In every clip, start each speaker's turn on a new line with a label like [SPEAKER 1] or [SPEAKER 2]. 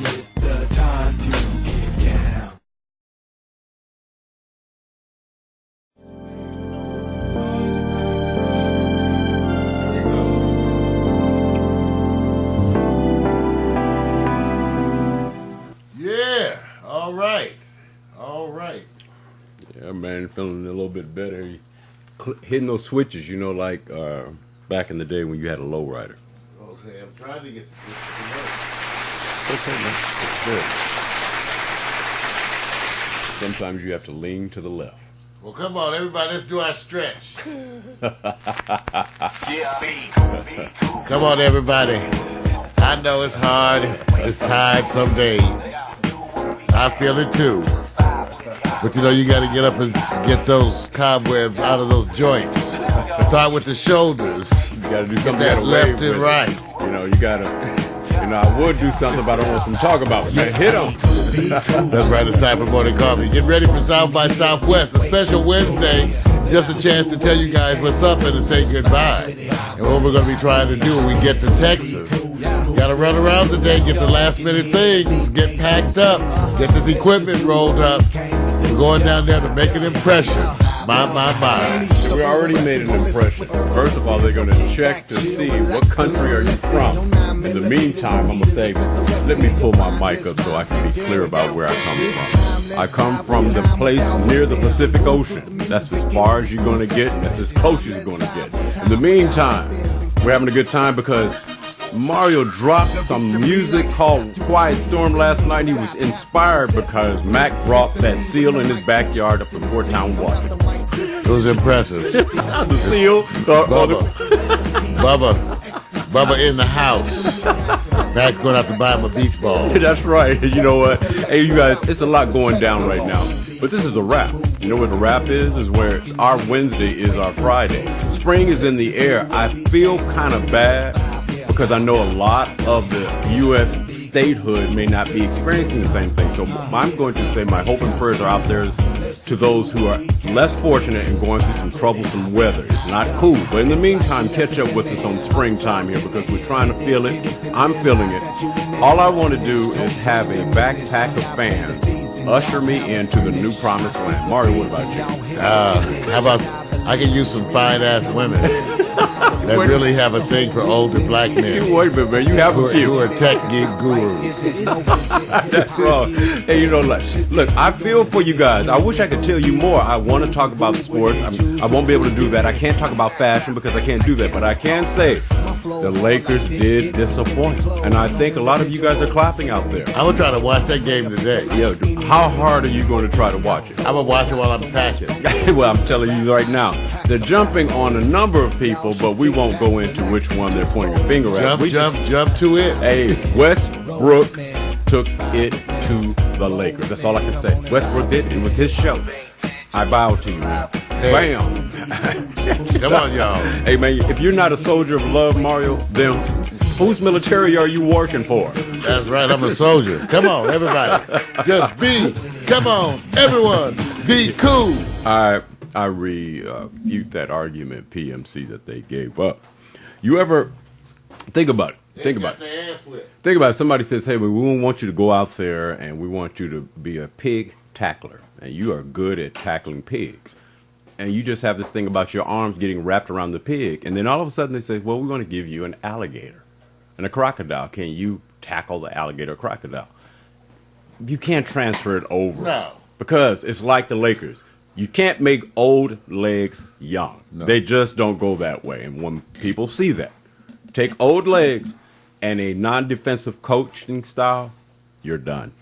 [SPEAKER 1] It's the time to get down.
[SPEAKER 2] Yeah, all right. All right.
[SPEAKER 3] Yeah, man, feeling a little bit better. Hitting those switches, you know, like back in the day when you had a lowrider.
[SPEAKER 2] Okay, I'm trying to get this to work.
[SPEAKER 3] Okay, man. It's good. Sometimes you have to lean to the left.
[SPEAKER 2] Well, come on, everybody, let's do our stretch. Come on, everybody. I know it's hard. It's tired some days. I feel it too. But you know, you got to get up and get those cobwebs out of those joints. Start with the shoulders.
[SPEAKER 3] You got to do something
[SPEAKER 2] that left and right.
[SPEAKER 3] You know, you got to, you know, I would do something, but I don't want them to talk about it. Man, hit them.
[SPEAKER 2] That's right, it's time for morning coffee. Get ready for South by Southwest, a special Wednesday. Just a chance to tell you guys what's up and to say goodbye. And what we're going to be trying to do when we get to Texas. Got to run around today, get the last minute things, get packed up, get this equipment rolled up. We're going down there to make an impression. My.
[SPEAKER 3] We already made an impression. First of all, they're going to check to see what country are you from. In the meantime, I'm going to say, let me pull my mic up so I can be clear about where I come from. I come from the place near the Pacific Ocean. That's as far as you're going to get. That's as close as you're going to get. In the meantime, we're having a good time because Mario dropped some music called Quiet Storm last night. He was inspired because Mac brought that seal in his backyard up from Fort Town, Washington.
[SPEAKER 2] It was impressive.
[SPEAKER 3] The seal.
[SPEAKER 2] Bubba in the house. Mac going out to buy him a beach ball.
[SPEAKER 3] That's right. You know what? Hey, you guys, it's a lot going down right now. But this is a wrap. You know what a wrap is? Is where our Wednesday is our Friday. Spring is in the air. I feel kind of bad because I know a lot of the U.S. statehood may not be experiencing the same thing. So I'm going to say my hope and prayers are out there to those who are less fortunate and going through some troublesome weather. It's not cool. But in the meantime, catch up with us on springtime here because we're trying to feel it. I'm feeling it. All I want to do is have a backpack of fans usher me into the new promised land. Mario, what about you?
[SPEAKER 2] How about I can use some fine-ass women that really have a thing for older black men.
[SPEAKER 3] Wait a minute, man. You have a few.
[SPEAKER 2] Who are tech geek gurus.
[SPEAKER 3] That's wrong. Hey, you know, look, I feel for you guys. I wish I could tell you more. I want to talk about sports. I won't be able to do that. I can't talk about fashion because I can't do that. But I can say the Lakers did disappoint. And I think a lot of you guys are clapping out there.
[SPEAKER 2] I'm going to try to watch that game today.
[SPEAKER 3] Yo, how hard are you going to try to watch it?
[SPEAKER 2] I'm going to watch it while I'm packing.
[SPEAKER 3] Well, I'm telling you right now, they're jumping on a number of people, but we won't go into which one they're pointing a finger at.
[SPEAKER 2] Jump to it.
[SPEAKER 3] Hey, Westbrook took it to the Lakers. That's all I can say. Westbrook did. It was his show. I bow to you.
[SPEAKER 2] Hey.
[SPEAKER 3] Bam.
[SPEAKER 2] Come on, y'all.
[SPEAKER 3] Hey, man, if you're not a soldier of love, Mario, then whose military are you working for?
[SPEAKER 2] That's right, I'm a soldier. Come on, everybody. Just be. Come on, everyone. Be cool.
[SPEAKER 3] I refute that argument, PMC, that they gave up. You ever think about it? Think about it. Somebody says, hey, we want you to go out there and we want you to be a pig tackler. And you are good at tackling pigs. And you just have this thing about your arms getting wrapped around the pig. And then all of a sudden they say, well, we're going to give you an alligator and a crocodile. Can you tackle the alligator or crocodile? You can't transfer it over.
[SPEAKER 2] No.
[SPEAKER 3] Because it's like the Lakers. You can't make old legs young. No. They just don't go that way. And when people see that, take old legs and a non-defensive coaching style, you're done.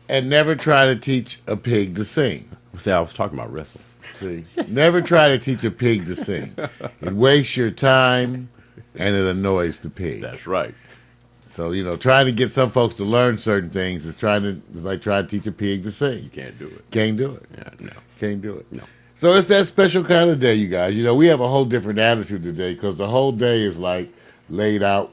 [SPEAKER 2] And never try to teach a pig to sing.
[SPEAKER 3] See, I was talking about wrestling.
[SPEAKER 2] See, never try to teach a pig to sing. It wastes your time and it annoys the pig.
[SPEAKER 3] That's right.
[SPEAKER 2] So, you know, trying to get some folks to learn certain things is like trying to teach a pig to sing.
[SPEAKER 3] You can't do it.
[SPEAKER 2] Can't do it.
[SPEAKER 3] Yeah, no.
[SPEAKER 2] Can't do it.
[SPEAKER 3] No.
[SPEAKER 2] So it's that special kind of day, you guys. You know, we have a whole different attitude today because the whole day is like laid out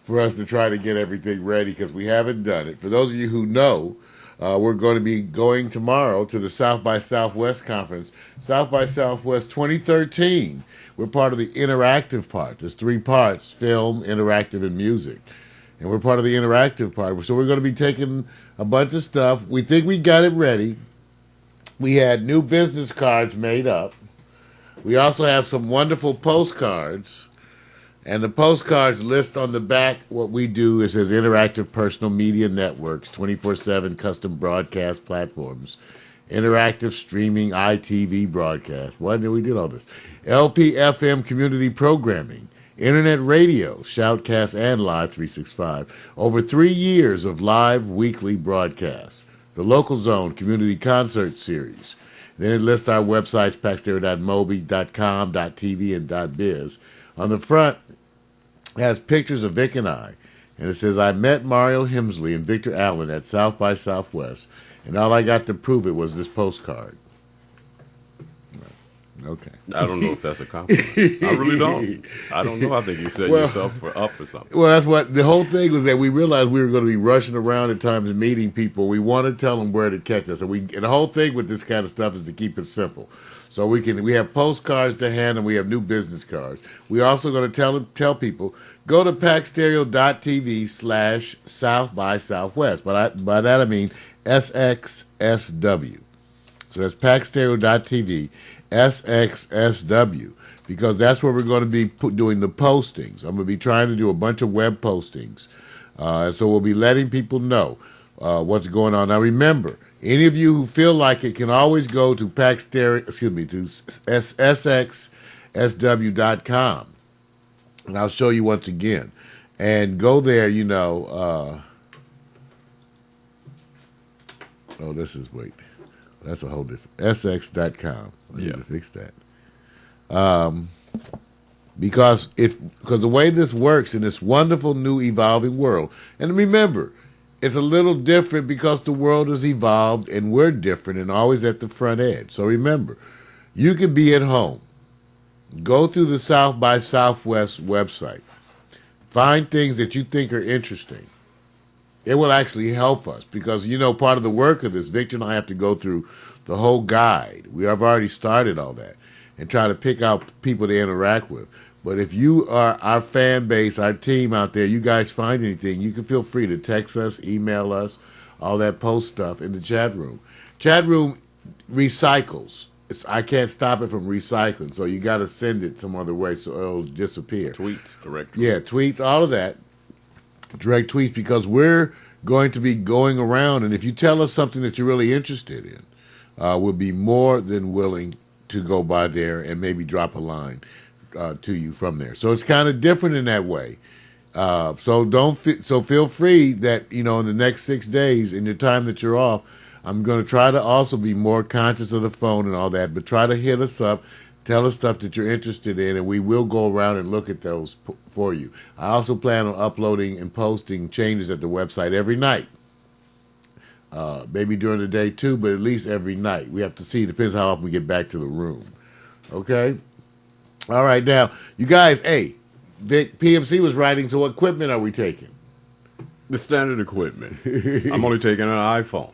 [SPEAKER 2] for us to try to get everything ready because we haven't done it. For those of you who know, we're going to be going tomorrow to the South by Southwest conference. South by Southwest 2013. We're part of the interactive part. There's 3 parts: film, interactive, and music. and we're part of the interactive part. So we're going to be taking a bunch of stuff. We think we got it ready. We had new business cards made up. We also have some wonderful postcards. And the postcards list on the back what we do. It says Interactive Personal Media Networks, 24/7 custom broadcast platforms, interactive streaming ITV broadcast. Why did we do all this? LPFM community programming, internet radio, shoutcast, and Live 365. Over 3 years of live weekly broadcasts. The Local Zone Community Concert Series. Then it lists our websites, packstereo.mobi.com, .tv, and .biz. On the front, it has pictures of Vic and I. And it says, I met Mario Hemsley and Victor Allen at South by Southwest, and all I got to prove it was this postcard. Okay.
[SPEAKER 3] I don't know if that's a compliment. I really don't. I don't know. I think you set yourself up for something.
[SPEAKER 2] Well, that's what the whole thing was, that we realized we were going to be rushing around at times and meeting people. We want to tell them where to catch us. And the whole thing with this kind of stuff is to keep it simple. So we have postcards to hand, and we have new business cards. We're also going to tell people, go to packstereo.tv/South by Southwest. By that I mean SXSW. So that's packstereo.tv. SXSW, because that's where we're going to be doing the postings. I'm going to be trying to do a bunch of web postings. So we'll be letting people know what's going on. Now remember, any of you who feel like it can always go to SXSW.com. And I'll show you once again. And go there, that's a whole different, SX.com. I need to fix that. Because the way this works in this wonderful new evolving world, and remember, it's a little different because the world has evolved and we're different and always at the front edge. So remember, you can be at home, go through the South by Southwest website, find things that you think are interesting. It will actually help us because, part of the work of this, Victor and I have to go through the whole guide. We have already started all that and try to pick out people to interact with. But if you are our fan base, our team out there, you guys find anything, you can feel free to text us, email us, all that post stuff in the chat room. Chat room recycles. I can't stop it from recycling, so you got to send it some other way so it'll disappear.
[SPEAKER 3] Tweets, direct tweets.
[SPEAKER 2] Yeah, tweets, all of that. Direct tweets, because we're going to be going around, and if you tell us something that you're really interested in, we'll be more than willing to go by there and maybe drop a line to you from there. So it's kind of different in that way. So feel free that in the next 6 days, in the time that you're off, I'm going to try to also be more conscious of the phone and all that, but try to hit us up. Tell us stuff that you're interested in, and we will go around and look at those for you. I also plan on uploading and posting changes at the website every night. Maybe during the day too, but at least every night. We have to see. It depends how often we get back to the room. Okay? All right, now, you guys, hey, PMC was writing, so what equipment are we taking?
[SPEAKER 3] The standard equipment. I'm only taking an iPhone.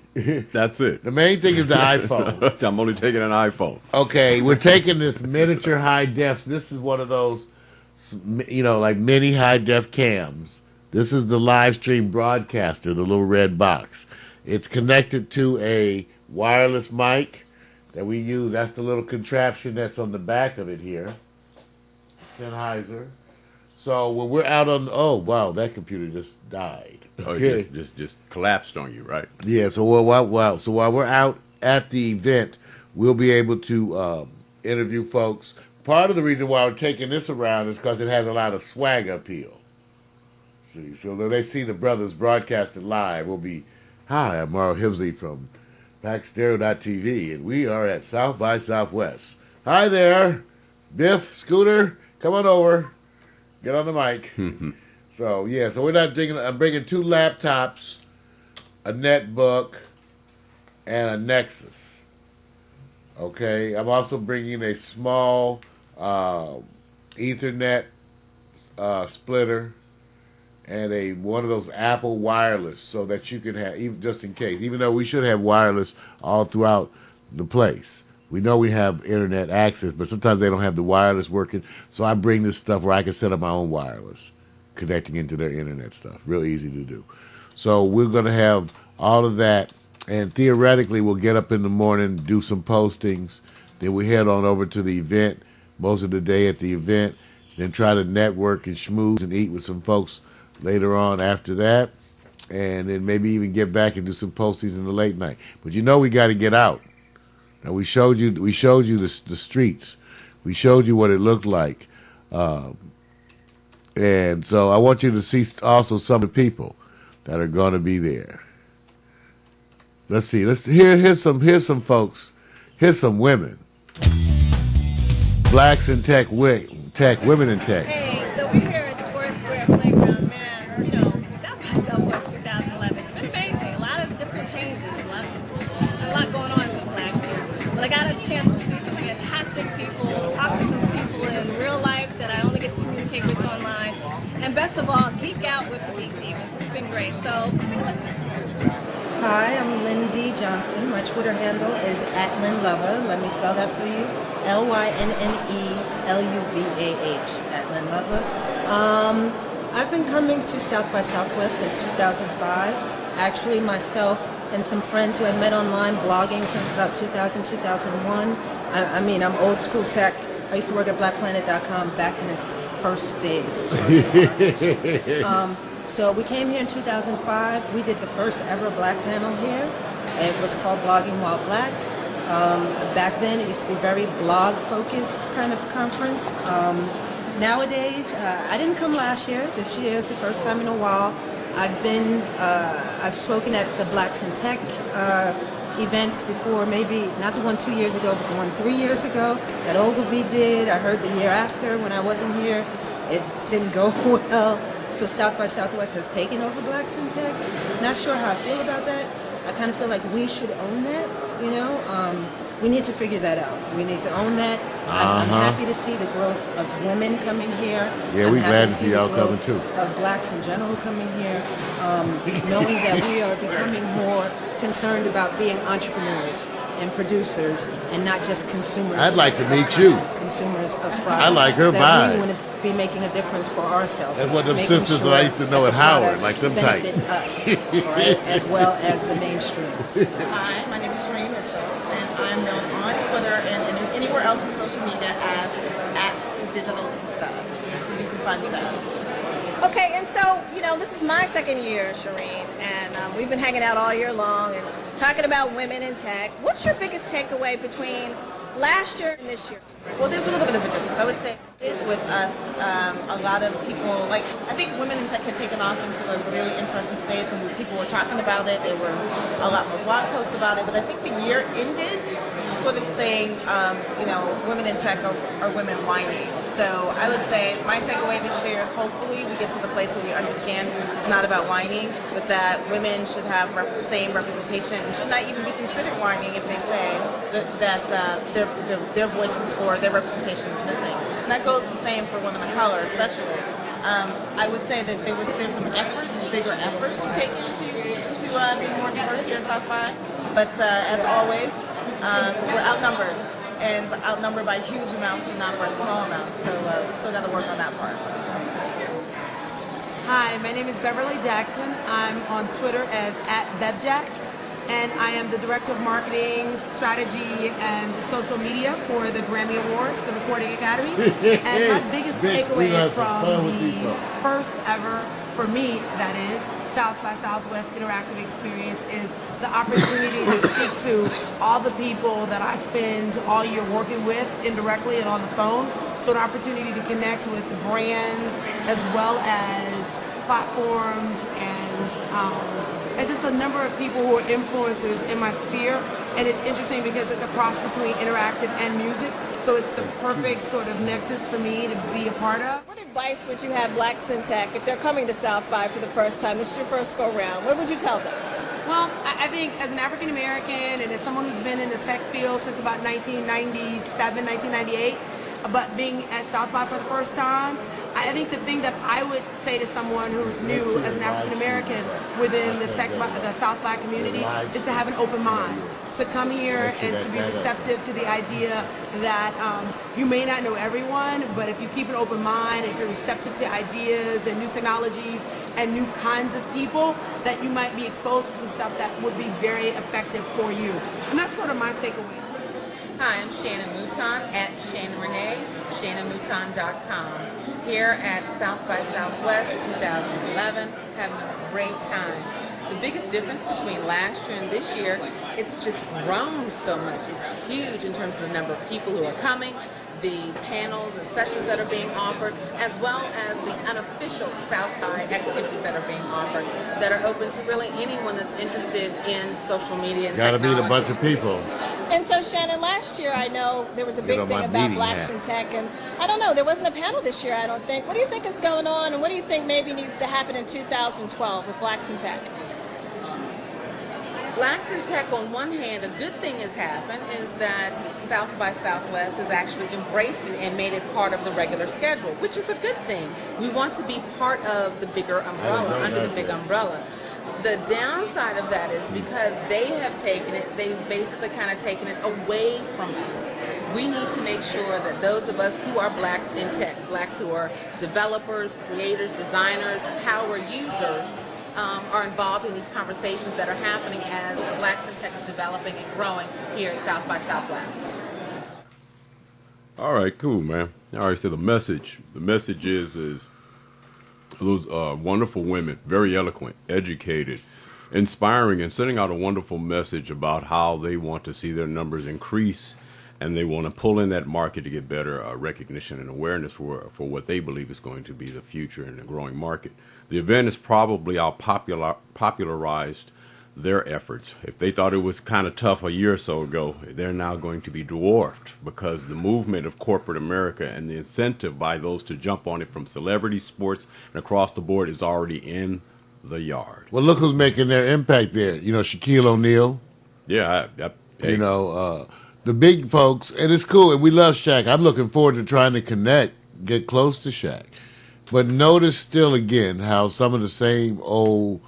[SPEAKER 3] That's it.
[SPEAKER 2] The main thing is the iPhone.
[SPEAKER 3] I'm only taking an iPhone.
[SPEAKER 2] Okay, we're taking this miniature high def. This is one of those, like mini high def cams. This is the live stream broadcaster, the little red box. It's connected to a wireless mic that we use. That's the little contraption that's on the back of it here. Sennheiser. So when we're out on, oh wow, that computer just died.
[SPEAKER 3] Okay. Oh, just collapsed on you, right?
[SPEAKER 2] Yeah. So while we're out at the event, we'll be able to interview folks. Part of the reason why we're taking this around is because it has a lot of swag appeal. See, so when they see the brothers broadcasted live, we'll be, hi, I'm Mario Hemsley from PackStereo.tv, and we are at South by Southwest. Hi there, Biff, Scooter, come on over. Get on the mic. So we're not digging. I'm bringing 2 laptops, a netbook, and a Nexus. Okay, I'm also bringing a small Ethernet splitter and one of those Apple wireless, so that you can have, even just in case. Even though we should have wireless all throughout the place. We know we have internet access, but sometimes they don't have the wireless working. So I bring this stuff where I can set up my own wireless. connecting into their internet stuff. Real easy to do. So we're going to have all of that, and theoretically we'll get up in the morning, do some postings, then we head on over to the event, most of the day at the event, then try to network and schmooze and eat with some folks later on after that, and then maybe even get back and do some postings in the late night. But you know we got to get out. Now we showed you the streets. We showed you what it looked like. And so I want you to see also some of the people that are going to be there. Let's see. Here's some folks. Here's some women. Blacks in tech, women in tech.
[SPEAKER 4] Hey, so we're here at the Forest Square Playground, man. You know, South by Southwest 2011. It's been amazing. A lot of different changes. A lot going on since last year. But I got a chance to see some fantastic people, talk to some people in real life that I only get to communicate with online. And best of all, geek out with the Geek Demons. It's been great. So take a listen.
[SPEAKER 5] Hi, I'm Lynn D. Johnson. My Twitter handle is @LynnLover. Let me spell that for you. LYNNELUVAH @LynnLover. I've been coming to South by Southwest since 2005. Actually, myself and some friends who had met online blogging since about 2000, 2001. I mean, I'm old school tech. I used to work at BlackPlanet.com back in its first days. So we came here in 2005. We did the first ever Black panel here. It was called Blogging While Black. Back then, it used to be very blog-focused kind of conference. Nowadays, I didn't come last year. This year is the first time in a while. I've spoken at the Blacks in Tech events before, maybe not the one 2 years ago, but the one 3 years ago that Ogilvy did. I heard the year after when I wasn't here. It didn't go well. So South by Southwest has taken over Blacks in Tech. Not sure how I feel about that. I kind of feel like we should own that, you know. We need to figure that out. We need to own that. I'm happy to see the growth of women coming here.
[SPEAKER 2] Yeah, we're glad to see y'all coming too.
[SPEAKER 5] Of blacks in general coming here, knowing that we are becoming more concerned about being entrepreneurs and producers and not just consumers.
[SPEAKER 2] I'd like to
[SPEAKER 5] of
[SPEAKER 2] meet
[SPEAKER 5] content,
[SPEAKER 2] you.
[SPEAKER 5] Consumers of products.
[SPEAKER 2] I like her
[SPEAKER 5] that
[SPEAKER 2] vibe.
[SPEAKER 5] we want to be making a difference for ourselves.
[SPEAKER 2] That's what them
[SPEAKER 5] making
[SPEAKER 2] sisters
[SPEAKER 5] sure
[SPEAKER 2] that I used to know
[SPEAKER 5] that
[SPEAKER 2] at
[SPEAKER 5] the
[SPEAKER 2] Howard,
[SPEAKER 5] products
[SPEAKER 2] like them type.
[SPEAKER 5] benefit us, right, as well as the mainstream.
[SPEAKER 6] Hi, my name is Shereen Mitchell, and I'm known on Twitter and anywhere else in social media as @DigitalStud. So you can find me there.
[SPEAKER 4] Okay, and so, you know, this is my second year, Shireen, and we've been hanging out all year long and talking about women in tech. What's your biggest takeaway between last year and this year?
[SPEAKER 6] Well, there's a little bit of a difference. I would say with us, a lot of people, like, I think women in tech had taken off into a really interesting space, and people were talking about it. There were a lot more blog posts about it, but I think the year ended sort of saying, you know, women in tech are women whining. So I would say my takeaway this year is hopefully we get to the place where we understand it's not about whining, but that women should have the same representation and should not even be considered whining if they say that their voices or their representation is missing. And that goes the same for women of color, especially. I would say that there's some bigger efforts taken to be more diverse here at South by, but as always, we're outnumbered, and outnumbered by huge amounts and not by small amounts. So we still got to work on that part.
[SPEAKER 7] Hi, my name is Beverly Jackson. I'm on Twitter as @BevJack, and I am the Director of Marketing, Strategy, and Social Media for the Grammy Awards, the Recording Academy. And my biggest takeaway from the first ever, for me that is, South by Southwest interactive experience is the opportunity to speak to all the people that I spend all year working with indirectly and on the phone. So an opportunity to connect with the brands as well as platforms and just a number of people who are influencers in my sphere. And it's interesting because it's a cross between interactive and music. So it's the perfect sort of nexus for me to be a part of.
[SPEAKER 4] What advice would you have Blacks in Tech if they're coming to South by for the first time? This is your first go round. What would you tell them?
[SPEAKER 7] Well, I think as an African American and as someone who's been in the tech field since about 1997, 1998, but being at South by for the first time, I think the thing that I would say to someone who's new as an African American within the South Black community is to have an open mind, to come here and to be receptive to the idea that you may not know everyone, but if you keep an open mind, if you're receptive to ideas and new technologies and new kinds of people, that you might be exposed to some stuff that would be very effective for you. And that's sort of my takeaway.
[SPEAKER 8] Hi, I'm Shannon Mouton at Shannon Renee, ShannonMouton.com. Here at South by Southwest 2011, having a great time. The biggest difference between last year and this year, it's just grown so much. It's huge in terms of the number of people who are coming, the panels and sessions that are being offered, as well as the unofficial South by activities that are being offered that are open to really anyone that's interested in social media and
[SPEAKER 2] Gotta
[SPEAKER 8] technology.
[SPEAKER 2] meet a bunch of people.
[SPEAKER 4] And so, Shannon, last year I know there was a big thing about blacks in tech, and I don't know, there wasn't a panel this year, I don't think. What do you think is going on, and what do you think maybe needs to happen in 2012 with blacks in tech?
[SPEAKER 8] Blacks in Tech, on one hand, a good thing has happened is that South by Southwest has actually embraced it and made it part of the regular schedule, which is a good thing. We want to be part of the bigger umbrella, under the big umbrella. The downside of that is because they have taken it, they've basically kind of taken it away from us. We need to make sure that those of us who are blacks in tech, blacks who are developers, creators, designers, power users, are involved in these conversations that are happening as blacks in tech is developing and growing here at South by Southwest.
[SPEAKER 3] All right, cool, man. All right, so the message is those wonderful women, very eloquent, educated, inspiring, and sending out a wonderful message about how they want to see their numbers increase, and they want to pull in that market to get better recognition and awareness for what they believe is going to be the future in a growing market. The event has probably popularized their efforts. If they thought it was kind of tough a year or so ago, they're now going to be dwarfed because the movement of corporate America and the incentive by those to jump on it from celebrity sports and across the board is already in the yard.
[SPEAKER 2] Well, look who's making their impact there. You know, Shaquille O'Neal.
[SPEAKER 3] Yeah, hey.
[SPEAKER 2] You know, the big folks, and it's cool, and we love Shaq. I'm looking forward to trying to connect, get close to Shaq. But notice still again how some of the same old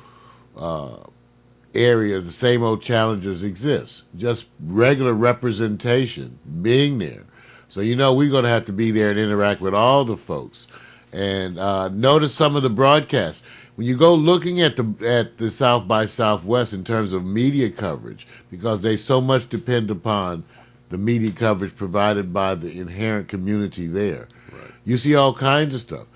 [SPEAKER 2] areas, the same old challenges exist. Just regular representation, being there. So, you know, we're going to have to be there and interact with all the folks. And notice some of the broadcasts. When you go looking at the South by Southwest in terms of media coverage, because they so much depend upon the media coverage provided by the inherent community there.
[SPEAKER 3] Right.
[SPEAKER 2] You see all kinds of stuff.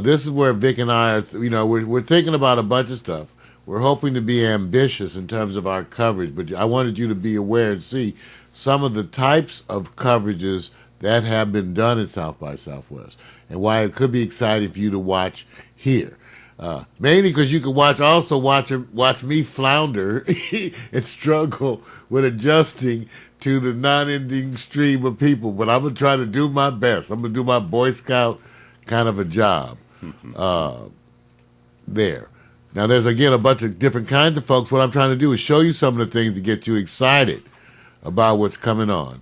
[SPEAKER 2] This is where Vic and I are, we're thinking about a bunch of stuff. We're hoping to be ambitious in terms of our coverage, but I wanted you to be aware and see some of the types of coverages that have been done at South by Southwest and why it could be exciting for you to watch here. Mainly because you can watch me flounder and struggle with adjusting to the non-ending stream of people. But I'm going to try to do my best. I'm going to do my Boy Scout kind of a job there. Now, there's, again, a bunch of different kinds of folks. What I'm trying to do is show you some of the things to get you excited about what's coming on.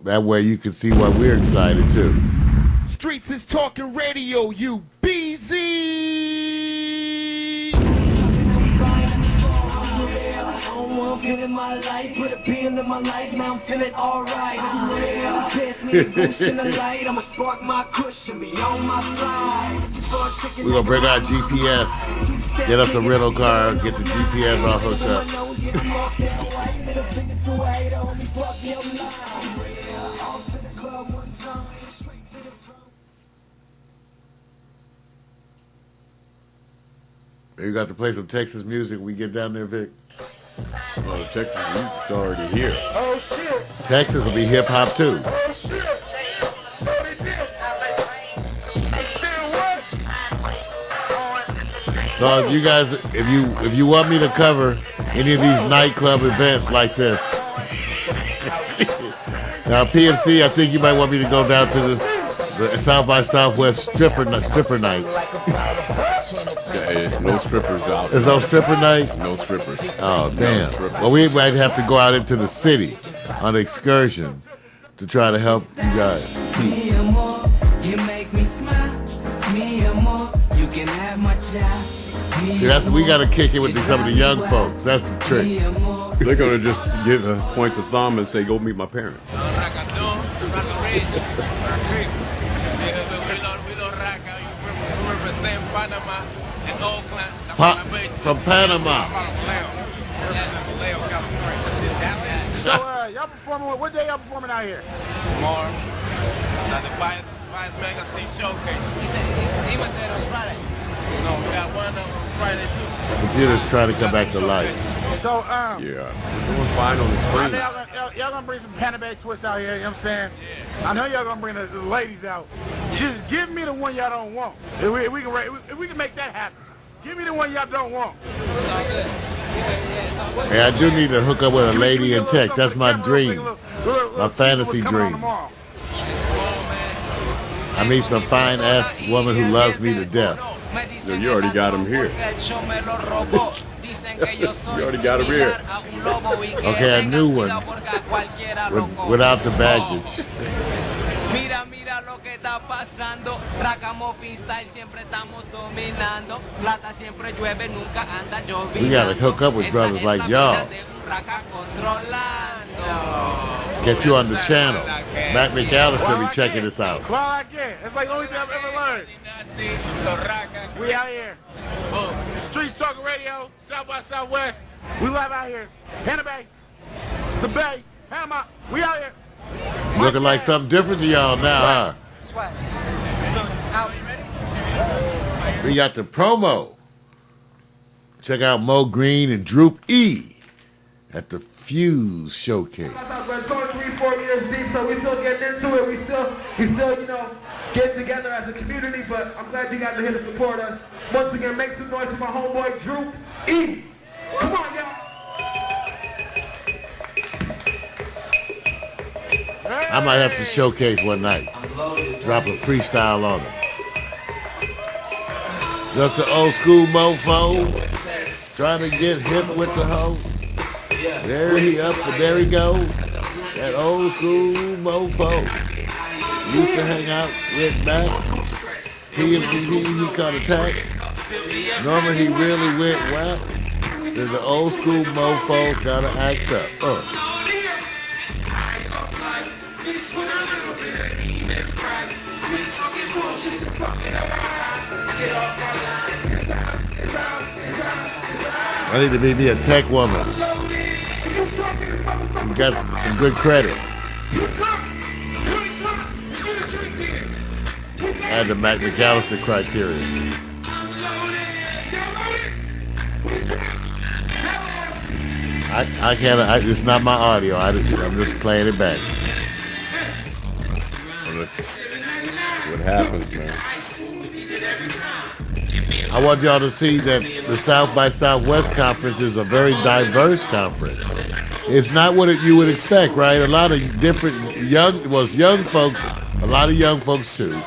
[SPEAKER 2] That way you can see why we're excited, too.
[SPEAKER 1] Streets is talking radio, you BZ.
[SPEAKER 9] I'm feeling my life, put a pin in my life, now I'm feeling alright. I'm real, pass me a boost in the light, I'ma spark my cushion, be on my fly.
[SPEAKER 2] We're going to bring out GPS, get us a rental car, get the GPS all hooked up. Maybe we got to play some Texas music when we get down there, Vic.
[SPEAKER 3] Well, the Texas music's already here.
[SPEAKER 1] Oh shit.
[SPEAKER 2] Texas will be hip hop too.
[SPEAKER 1] Oh shit.
[SPEAKER 2] So you guys, if you want me to cover any of these nightclub events like this, now PMC, I think you might want me to go down to the South by Southwest stripper night.
[SPEAKER 3] There's no strippers out.
[SPEAKER 2] There's no stripper night?
[SPEAKER 3] No strippers.
[SPEAKER 2] Oh, damn.
[SPEAKER 3] No strippers.
[SPEAKER 2] Well, we might have to go out into the city on an excursion to try to help you guys.
[SPEAKER 9] You make me smile,
[SPEAKER 2] See, we got to kick it with some of the young folks. That's the trick.
[SPEAKER 3] They're gonna just point the thumb and say, "Go meet my parents."
[SPEAKER 2] From Panama.
[SPEAKER 1] So, y'all performing, what day y'all performing out here?
[SPEAKER 10] Tomorrow, at the Vice Magazine Showcase. He said on Friday. No, we got one on Friday too.
[SPEAKER 2] Computer's trying to come back to life.
[SPEAKER 1] So,
[SPEAKER 3] yeah, we're doing fine on the screen.
[SPEAKER 1] Y'all gonna bring some Panama twists out here, you know what I'm saying? Yeah. I know y'all gonna bring the ladies out. Just give me the one y'all don't want. If we can make that happen. Just give me the one y'all don't want.
[SPEAKER 10] It's all good.
[SPEAKER 2] Hey, I do need to hook up with a lady in tech. That's my dream. My fantasy dream. I meet some fine-ass woman who loves me to death.
[SPEAKER 3] So you already got him here. You already got him here.
[SPEAKER 2] Okay, a new one. Without the baggage.
[SPEAKER 9] Mira lo que está pasando. Ragamuffin style siempre estamos dominando. Plata siempre llueve, nunca anda lloviendo.
[SPEAKER 2] We gotta hook up with brothers like y'all. Get you on the channel. Matt McAllister be checking us out.
[SPEAKER 1] Well, I can. It's like the only thing I've ever learned. We out here. Street Talker Radio, South by Southwest. We live out here. Hannah Bay, the Bay, Panama. We out here.
[SPEAKER 2] Looking like something different to y'all now, huh? We got the promo. Check out Mo Green and Droop E at the Fuse Showcase.
[SPEAKER 11] It's only 3-4 years deep, so we still getting into it. We still, getting together as a community, but I'm glad you guys are here to support us. Once again, make some noise for my homeboy Droop E. Come on, y'all.
[SPEAKER 2] I might have to showcase one night. Drop a freestyle on it. Just an old school mofo. Trying to get hip with the hoe. There he up and there he goes. That old school mofo. Used to hang out with Mac. PMCD, he caught attack. Norman, he really went whack. Then the old school mofos gotta act up. I need to be me a tech woman. You got some good credit. I had the Mac McAllister criteria. I can't. It's not my audio. I'm just playing it back.
[SPEAKER 3] That's what happens, man.
[SPEAKER 2] I want y'all to see that the South by Southwest conference is a very diverse conference. It's not what you would expect, right? A lot of different young folks, a lot of young folks too,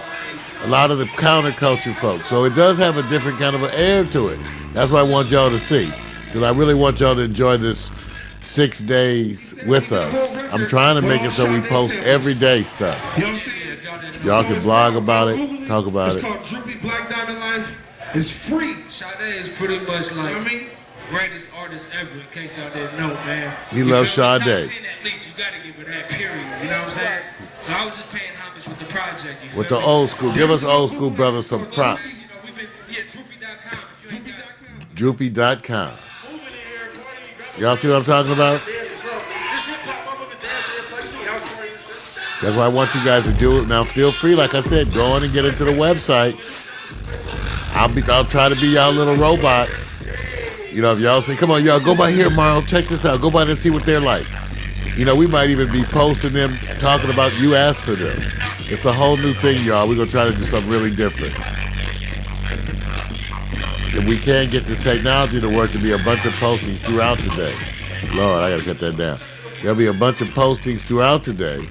[SPEAKER 2] a lot of the counterculture folks. So it does have a different kind of an air to it. That's what I want y'all to see, because I really want y'all to enjoy this 6 days with us. I'm trying to make it so we post everyday stuff. Y'all can blog about it, talk about it.
[SPEAKER 11] It's called Droopy Black Diamond Life. It's free.
[SPEAKER 12] Sade is pretty much like greatest artist ever, in case y'all didn't know, man.
[SPEAKER 2] He loves Sade.
[SPEAKER 12] At least you gotta give it that period, you know what I'm saying? So I was just paying homage with the project.
[SPEAKER 2] With the old school. Give us old school brothers some props. Droopy.com. Y'all see what I'm talking about? That's why I want you guys to do it. Now feel free, like I said, go on and get into the website. I'll try to be y'all little robots. You know, if y'all say, come on, y'all, go by here, Marl, check this out. Go by and see what they're like. You know, we might even be posting them, talking about you asked for them. It's a whole new thing, y'all. We're going to try to do something really different. If we can get this technology to work, there'll be a bunch of postings throughout the day. Lord, I got to cut that down. There'll be a bunch of postings throughout the day,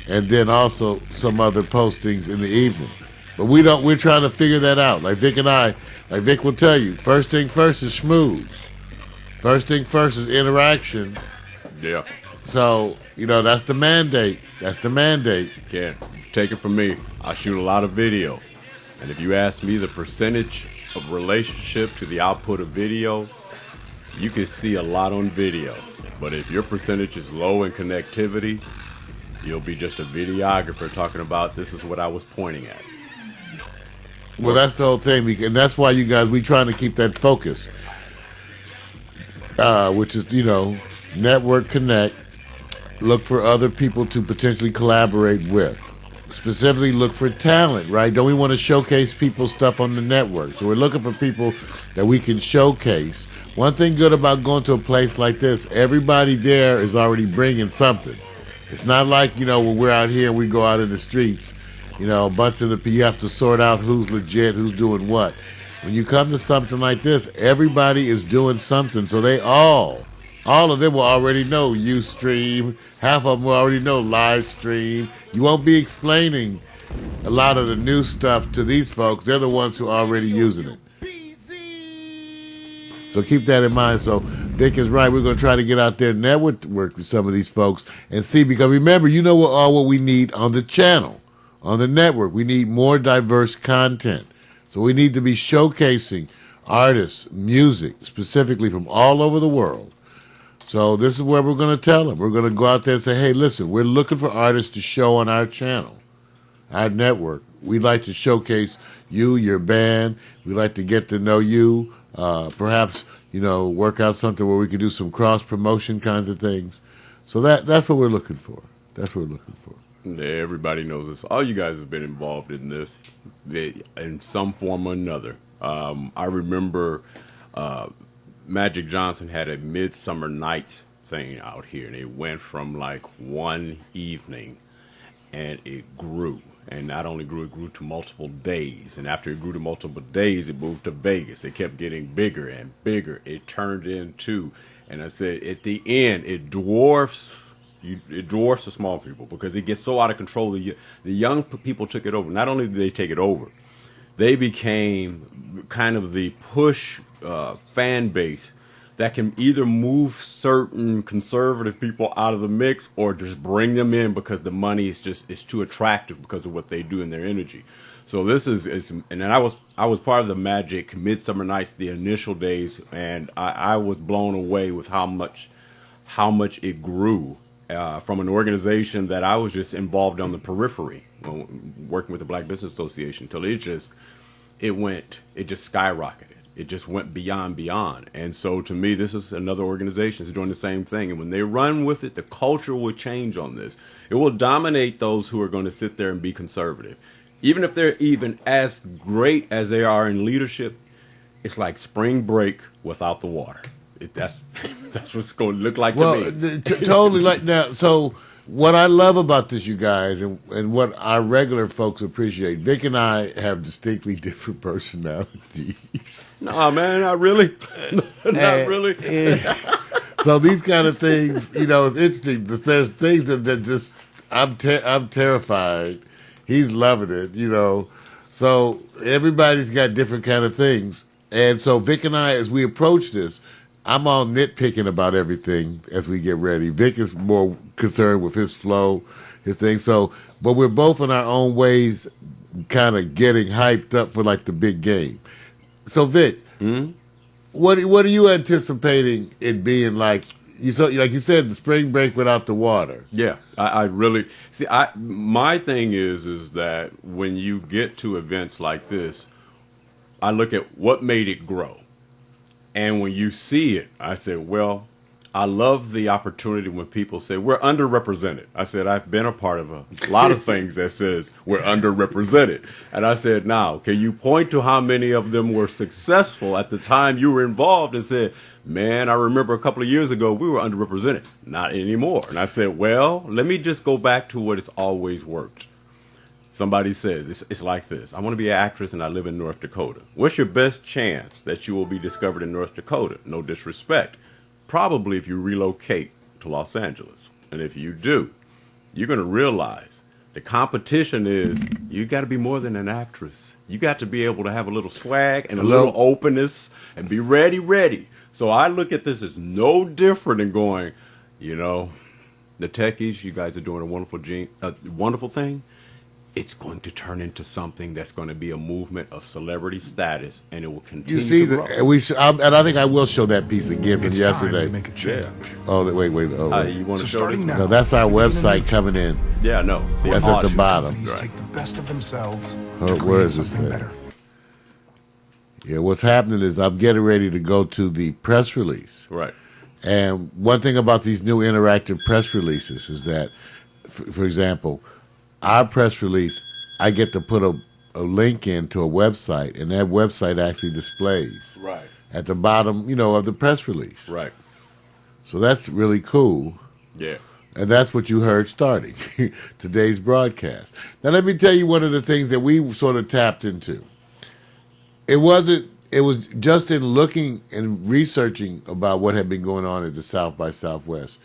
[SPEAKER 2] and then also some other postings in the evening. But we're trying to figure that out. Like Vic will tell you, first thing first is schmooze. First thing first is interaction.
[SPEAKER 3] Yeah.
[SPEAKER 2] So, you know, that's the mandate. That's the mandate.
[SPEAKER 3] Yeah. Take it from me. I shoot a lot of video. And if you ask me the percentage of relationship to the output of video, you can see a lot on video. But if your percentage is low in connectivity, you'll be just a videographer talking about this is what I was pointing at.
[SPEAKER 2] Well, that's the whole thing, and that's why you guys, we trying to keep that focus, which is, network, connect, look for other people to potentially collaborate with. Specifically look for talent, right? Don't we want to showcase people's stuff on the network? So we're looking for people that we can showcase. One thing good about going to a place like this, everybody there is already bringing something. It's not like, when we're out here and we go out in the streets, a bunch of you have to sort out who's legit, who's doing what. When you come to something like this, everybody is doing something. So they all of them will already know Ustream. Half of them will already know live stream. You won't be explaining a lot of the new stuff to these folks. They're the ones who are already using it. So keep that in mind. So Vic is right. We're going to try to get out there and network with some of these folks and see. Because remember, what we need on the channel, on the network. We need more diverse content. So we need to be showcasing artists, music, specifically from all over the world. So this is where we're going to tell them. We're going to go out there and say, hey, listen, we're looking for artists to show on our channel, our network. We'd like to showcase you, your band. We'd like to get to know you. Perhaps, work out something where we can do some cross-promotion kinds of things. So that's what we're looking for. That's what we're looking for.
[SPEAKER 3] Everybody knows this. All you guys have been involved in this in some form or another. I remember Magic Johnson had a Midsummer Nights thing out here, and it went from like one evening, and it grew. And not only grew, it grew to multiple days. And after it grew to multiple days, it moved to Vegas. It kept getting bigger and bigger. It turned into, and I said, at the end, it dwarfs the small people because it gets so out of control. The young people took it over. Not only did they take it over, they became kind of the push fan base that can either move certain conservative people out of the mix or just bring them in because the money is too attractive because of what they do and their energy. So this is and then I was part of the Magic Midsummer Nights the initial days, and I was blown away with how much it grew from an organization that I was just involved on the periphery, working with the Black Business Association, till it just skyrocketed. It just went beyond. And so to me, this is another organization that's doing the same thing. And when they run with it, the culture will change on this. It will dominate those who are going to sit there and be conservative. Even if they're even as great as they are in leadership, it's like spring break without the water. That's what it's going to look like to me.
[SPEAKER 2] Totally like now. So what I love about this, you guys, and what our regular folks appreciate, Vic and I have distinctly different personalities.
[SPEAKER 3] No, man, not really. Not really.
[SPEAKER 2] So these kind of things, it's interesting. There's things that just, I'm terrified. He's loving it, So everybody's got different kind of things. And so Vic and I, as we approach this, I'm all nitpicking about everything as we get ready. Vic is more concerned with his flow, his thing. So, but we're both in our own ways kind of getting hyped up for like the big game. So Vic, what are you anticipating it being like? Like you said, the spring break without the water.
[SPEAKER 3] Yeah, I really see. My thing is that when you get to events like this, I look at what made it grow. And when you see it, I said, well, I love the opportunity when people say we're underrepresented. I said, I've been a part of a lot of things that says we're underrepresented. And I said, now, can you point to how many of them were successful at the time you were involved and said, man, I remember a couple of years ago we were underrepresented. Not anymore. And I said, well, let me just go back to what has always worked. Somebody says, it's like this. I want to be an actress and I live in North Dakota. What's your best chance that you will be discovered in North Dakota? No disrespect. Probably if you relocate to Los Angeles. And if you do, you're going to realize the competition is you got to be more than an actress. You got to be able to have a little swag and a little openness and be ready. So I look at this as no different than going, the techies, you guys are doing a wonderful thing. it's going to turn into something that's going to be a movement of celebrity status, and it will continue.
[SPEAKER 2] You see,
[SPEAKER 3] to grow.
[SPEAKER 2] and I think I will show that piece again from yesterday.
[SPEAKER 13] Time to make a change.
[SPEAKER 2] Oh, wait. Oh,
[SPEAKER 3] You want to
[SPEAKER 13] So
[SPEAKER 3] show this?
[SPEAKER 13] starting now,
[SPEAKER 2] no, that's our website coming in.
[SPEAKER 3] Yeah, no.
[SPEAKER 2] That's at the bottom.
[SPEAKER 13] Companies take the best of themselves
[SPEAKER 2] Oh,
[SPEAKER 13] to
[SPEAKER 2] where
[SPEAKER 13] create
[SPEAKER 2] is this
[SPEAKER 13] something
[SPEAKER 2] thing?
[SPEAKER 13] better.
[SPEAKER 2] Yeah, what's happening is I'm getting ready to go to the press release.
[SPEAKER 3] Right.
[SPEAKER 2] And one thing about these new interactive press releases is that, for example, our press release, I get to put a link into a website, and that website actually displays
[SPEAKER 3] Right.
[SPEAKER 2] at the bottom, of the press release.
[SPEAKER 3] Right.
[SPEAKER 2] So that's really cool.
[SPEAKER 3] Yeah.
[SPEAKER 2] And that's what you heard starting today's broadcast. Now, let me tell you one of the things that we sort of tapped into. It was just in looking and researching about what had been going on at the South by Southwest,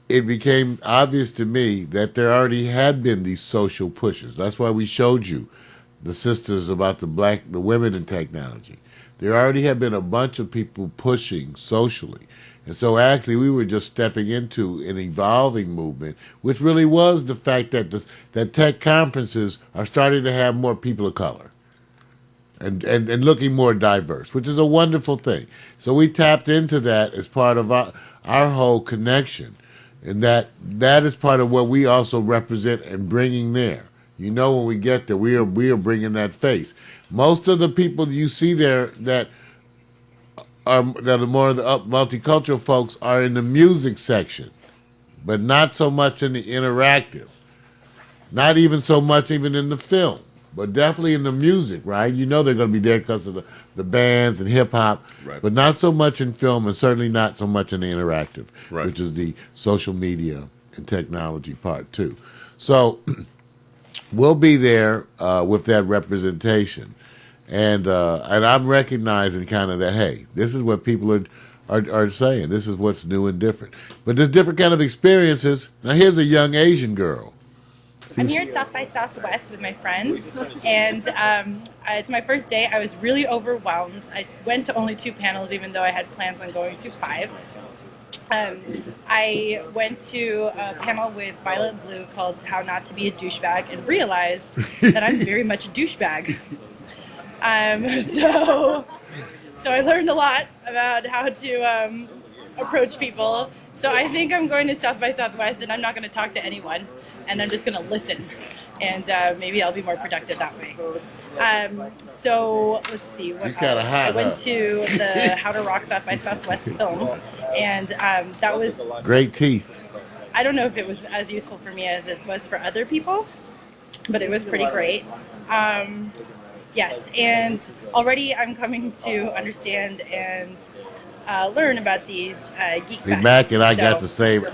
[SPEAKER 2] it became obvious to me that there already had been these social pushes. That's why we showed you the sisters about the women in technology. There already had been a bunch of people pushing socially. And so actually we were just stepping into an evolving movement, which really was the fact that that tech conferences are starting to have more people of color and looking more diverse, which is a wonderful thing. So we tapped into that as part of our whole connection. And that is part of what we also represent and bringing there. When we get there, we are bringing that face. Most of the people you see there that are more of the multicultural folks are in the music section, but not so much in the interactive. Not even so much even in the film, but definitely in the music, right? They're going to be there because of the bands and hip-hop,
[SPEAKER 3] Right.
[SPEAKER 2] but not so much in film and certainly not so much in the interactive,
[SPEAKER 3] Right.
[SPEAKER 2] which is the social media and technology part too. So we'll be there with that representation. And I'm recognizing kind of that, hey, this is what people are saying. This is what's new and different. But there's different kind of experiences. Now here's a young Asian girl.
[SPEAKER 14] I'm here at South by Southwest with my friends, and it's my first day. I was really overwhelmed. I went to only 2 panels, even though I had plans on going to 5. I went to a panel with Violet Blue called How Not to Be a Douchebag and realized that I'm very much a douchebag. So I learned a lot about how to approach people. So I think I'm going to South by Southwest and I'm not going to talk to anyone and I'm just going to listen. And maybe I'll be more productive that way. So let's see. What
[SPEAKER 2] She's kinda
[SPEAKER 14] else?
[SPEAKER 2] hot,
[SPEAKER 14] I went
[SPEAKER 2] huh?
[SPEAKER 14] to the How to Rock South by Southwest film, and that was
[SPEAKER 2] Great teeth.
[SPEAKER 14] I don't know if it was as useful for me as it was for other people, but it was pretty great. Yes, and already I'm coming to understand and learn about these geek
[SPEAKER 2] See,
[SPEAKER 14] fests.
[SPEAKER 2] Mac and I got the same.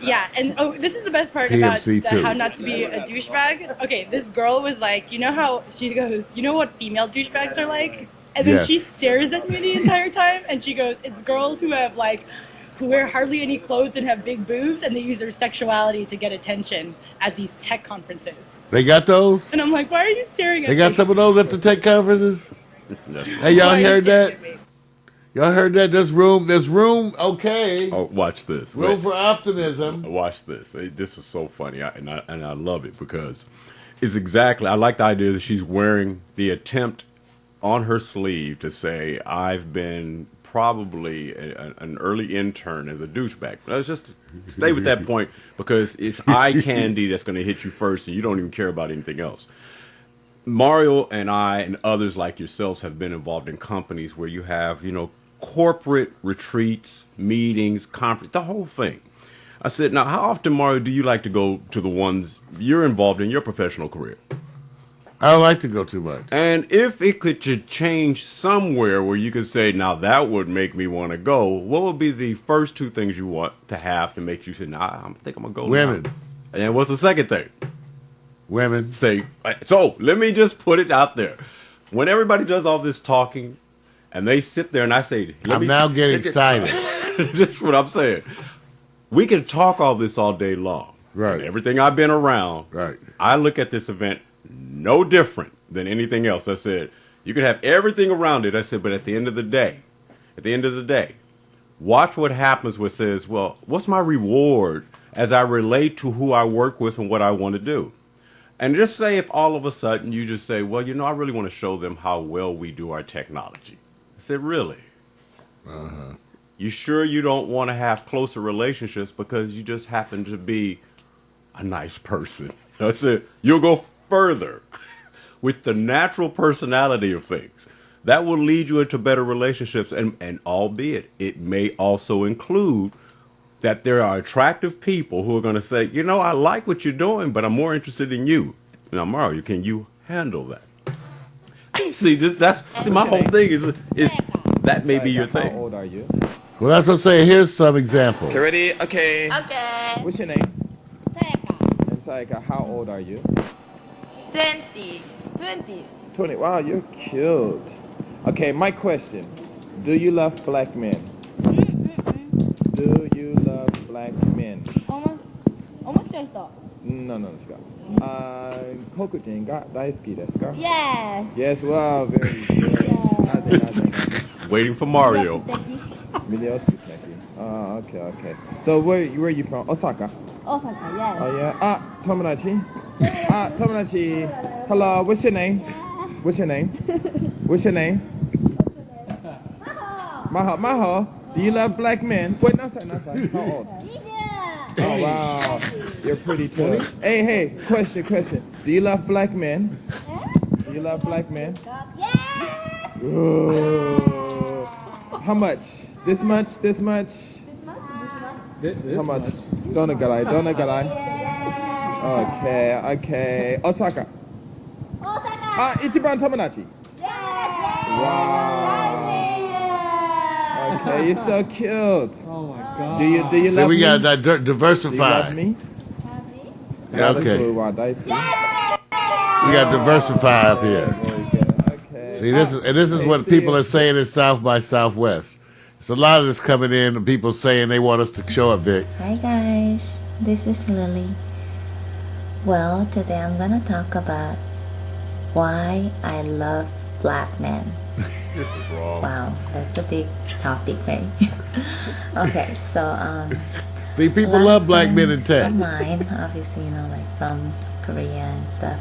[SPEAKER 14] Yeah, and this is the best part
[SPEAKER 2] PMC
[SPEAKER 14] about
[SPEAKER 2] too.
[SPEAKER 14] how not to be a douchebag. Okay, this girl was like, how she goes, you know what female douchebags are like? And then
[SPEAKER 2] Yes.
[SPEAKER 14] she stares at me the entire time, and she goes, it's girls who have who wear hardly any clothes and have big boobs, and they use their sexuality to get attention at these tech conferences.
[SPEAKER 2] They got those?
[SPEAKER 14] And I'm like, why are you staring at
[SPEAKER 2] They
[SPEAKER 14] me?
[SPEAKER 2] got some of those at the tech conferences? Hey, y'all
[SPEAKER 14] Why are you
[SPEAKER 2] heard that?
[SPEAKER 14] staring at me?
[SPEAKER 2] Y'all heard that? There's room, okay.
[SPEAKER 3] Oh, watch this.
[SPEAKER 2] Room
[SPEAKER 3] Wait.
[SPEAKER 2] for optimism.
[SPEAKER 3] Watch this. This is so funny, and I love it because it's exactly. I like the idea that she's wearing the attempt on her sleeve to say, "I've been probably an early intern as a douchebag." Let's just stay with that point because it's eye candy that's going to hit you first, and you don't even care about anything else. Mario and I and others like yourselves have been involved in companies where you have, corporate retreats, meetings, conference, the whole thing. I said, now, how often, Mario, do you like to go to the ones you're involved in your professional career?
[SPEAKER 2] I don't like to go too much.
[SPEAKER 3] And if it could change somewhere where you could say, now that would make me want to go, what would be the first 2 things you want to have to make you say, nah, I think I'm going to go
[SPEAKER 2] Women.
[SPEAKER 3] now? And what's the second thing?
[SPEAKER 2] Women.
[SPEAKER 3] Say, so let me just put it out there. When everybody does all this talking and they sit there and I say,
[SPEAKER 2] I'm now getting excited.
[SPEAKER 3] This is what I'm saying. We can talk all this all day long.
[SPEAKER 2] Right.
[SPEAKER 3] And everything I've been around,
[SPEAKER 2] Right.
[SPEAKER 3] I look at this event no different than anything else. I said, you can have everything around it. I said, but at the end of the day, watch what happens what says, well, what's my reward as I relate to who I work with and what I want to do? And just say if all of a sudden you just say, well, I really want to show them how well we do our technology. I said, really?
[SPEAKER 2] Uh-huh.
[SPEAKER 3] You sure you don't want to have closer relationships because you just happen to be a nice person? I said, you'll go further with the natural personality of things. That will lead you into better relationships. And albeit, it may also include that there are attractive people who are going to say, I like what you're doing, but I'm more interested in you. Now, Mario, can you handle that? See, my whole thing is that may be your thing.
[SPEAKER 15] How old are you?
[SPEAKER 2] Well, that's what I'm saying. Here's some examples.
[SPEAKER 15] Okay, ready? Okay.
[SPEAKER 6] Okay.
[SPEAKER 15] What's your name? Saika. How old are you?
[SPEAKER 6] 20.
[SPEAKER 15] 20. Wow, you're cute. Okay, my question. Do you love black men? Do you love black men?
[SPEAKER 16] 面白い人。
[SPEAKER 15] 何なんですか？黒人が大好きですか？
[SPEAKER 16] Yes.
[SPEAKER 15] Yes, wow, very good. なぜ
[SPEAKER 3] Waiting for Mario.
[SPEAKER 15] Video speak okay. So where are you from? Osaka?
[SPEAKER 16] Osaka, yes.
[SPEAKER 15] Oh yeah. Tomodachi? Tomodachi. Hello, what's your name? What's your name? Maho. Do you love black men? Wait, not sorry. How old? Oh wow, you're pretty too. Hey, question. Do you love black men? Do you love black men?
[SPEAKER 16] Yes.
[SPEAKER 15] Ooh. How much? This much? How much? Donegalai. Okay. Osaka. Ichiban Tomodachi. Wow. Okay, you're so cute.
[SPEAKER 2] Oh my
[SPEAKER 15] God. Do you love me?
[SPEAKER 2] We got that diversified.
[SPEAKER 15] Do you love me?
[SPEAKER 2] Yeah, okay. We
[SPEAKER 15] We
[SPEAKER 2] got diversified up here.
[SPEAKER 15] Okay.
[SPEAKER 2] See, this is what people are saying in South by Southwest. So a lot of this coming in, people saying they want us to show it, Vic.
[SPEAKER 17] Hi guys, this is Lily. Well, today I'm gonna talk about why I love black men.
[SPEAKER 3] This is wrong.
[SPEAKER 17] Wow, that's a big topic, right? Okay, so
[SPEAKER 2] see, people love black men in tech.
[SPEAKER 17] Of mine, obviously, like from Korea and stuff.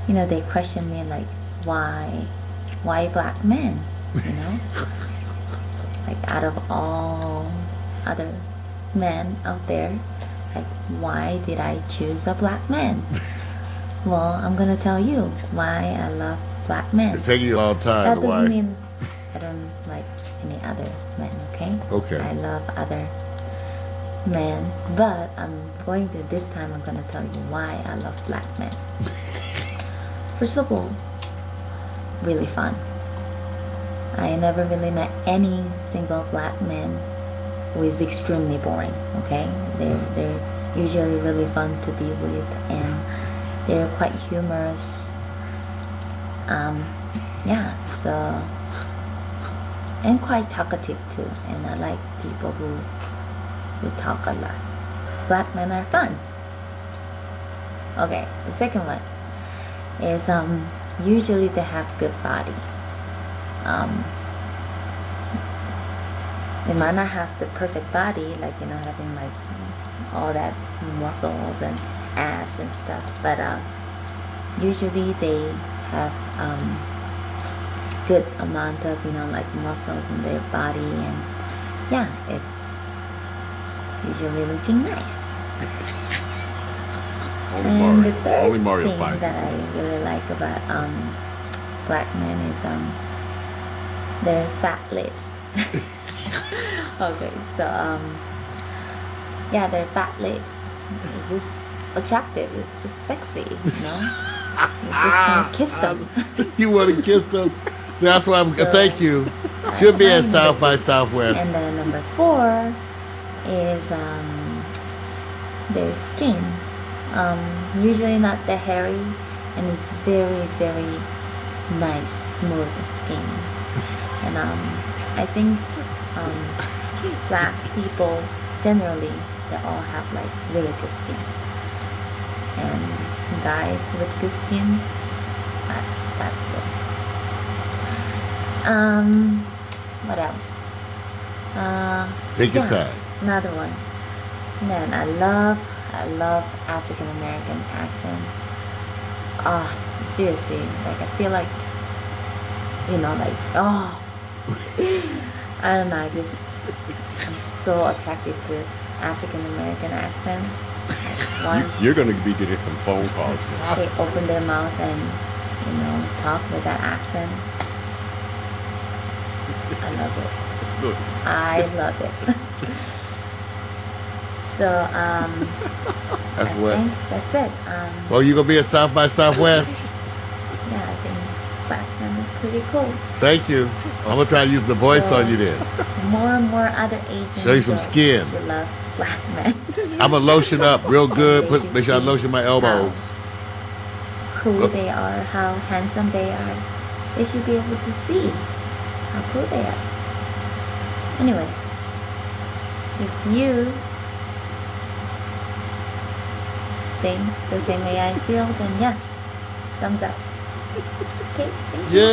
[SPEAKER 17] They question me like, why black men? Like out of all other men out there, like why did I choose a black man? Well, I'm gonna tell you why I love black men.
[SPEAKER 2] It's taking you a long time.
[SPEAKER 17] That doesn't mean I don't like any other men, okay?
[SPEAKER 2] Okay.
[SPEAKER 17] I love other men, but this time I'm gonna tell you why I love black men. First of all, really fun. I never really met any single black man who is extremely boring, okay? They're usually really fun to be with, and they're quite humorous. And quite talkative too, and I like people who talk a lot. Black men are fun. Okay, the second one is usually they have good body. They might not have the perfect body, like having like all that muscles and abs and stuff, but usually they have good amount of like muscles in their body, and it's usually looking nice. And the third thing that I really like about black men is their fat lips. Okay, so their fat lips. It's just attractive. It's just sexy, You just want to kiss them.
[SPEAKER 2] You want to kiss them? That's why thank you. Should be at South by Southwest.
[SPEAKER 17] And then number 4 is their skin. Usually not that hairy, and it's very, very nice, smooth skin. And I think black people generally, they all have like really good skin. And guys with good skin, that's good. What else?
[SPEAKER 2] Take your time.
[SPEAKER 17] Another one. Man, I love African American accent. seriously, like I feel like, like, I don't know, I'm so attracted to African American accent. Once
[SPEAKER 3] You're going to be getting some phone calls.
[SPEAKER 17] they open their mouth and, talk with that accent, I love it.
[SPEAKER 3] Look.
[SPEAKER 17] I love it. So,
[SPEAKER 2] That's
[SPEAKER 17] I
[SPEAKER 2] what.
[SPEAKER 17] think that's it.
[SPEAKER 2] Well, you gonna be at South by Southwest?
[SPEAKER 17] Yeah, I think black men are pretty cool.
[SPEAKER 2] Thank you. I'm gonna try to use the voice on you then.
[SPEAKER 17] More and more other Asians
[SPEAKER 2] Show you some skin.
[SPEAKER 17] should love black men.
[SPEAKER 2] I'm gonna lotion up real good. Make sure I lotion my elbows.
[SPEAKER 17] Cool they are, how handsome they are. They should be able to see how cool they are. Anyway, if you think the same way I feel, then yeah, thumbs up. Okay, thank you.
[SPEAKER 2] Yeah.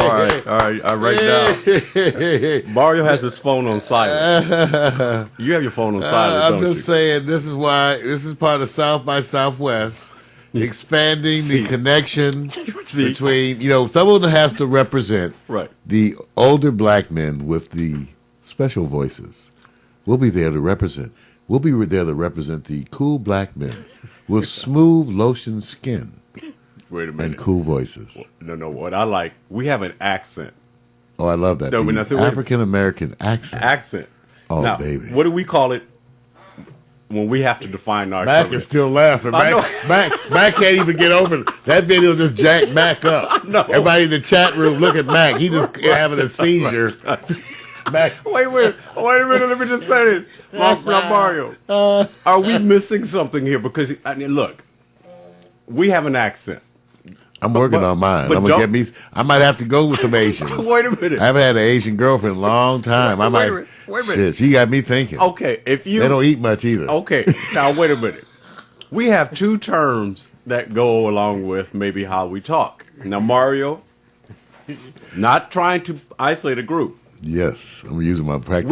[SPEAKER 3] All right. I write down. Mario has his phone on silent. You have your phone on silent.
[SPEAKER 2] I'm just saying, this is why this is part of South by Southwest, expanding the connection between, someone has to represent the older black men with the special voices. We'll be there to represent. We'll be there to represent the cool black men with smooth lotion skin.
[SPEAKER 3] Wait a minute.
[SPEAKER 2] And cool voices.
[SPEAKER 3] No. What I like, we have an accent.
[SPEAKER 2] Oh, I love that.
[SPEAKER 3] No,
[SPEAKER 2] The African American accent. Oh,
[SPEAKER 3] now,
[SPEAKER 2] baby.
[SPEAKER 3] What do we call it when we have to define our
[SPEAKER 2] Mac
[SPEAKER 3] term?
[SPEAKER 2] is still laughing. Mac can't even get over it. That video just jacked Mac up.
[SPEAKER 3] No.
[SPEAKER 2] Everybody in the chat room, look at Mac. He just having a seizure. Mac.
[SPEAKER 3] Wait a minute. Let me just say this. Mario, are we missing something here? Because, look, we have an accent.
[SPEAKER 2] I'm working on mine.
[SPEAKER 3] but
[SPEAKER 2] I'm gonna get me. I might have to go with some Asians.
[SPEAKER 3] Wait a minute.
[SPEAKER 2] I haven't had an Asian girlfriend in a long time.
[SPEAKER 3] Wait a minute.
[SPEAKER 2] Shit, she got me thinking.
[SPEAKER 3] Okay, if you
[SPEAKER 2] they don't eat much either.
[SPEAKER 3] Okay, now wait a minute. We have two terms that go along with maybe how we talk. Now, Mario, not trying to isolate a group.
[SPEAKER 2] Yes, I'm using my practice.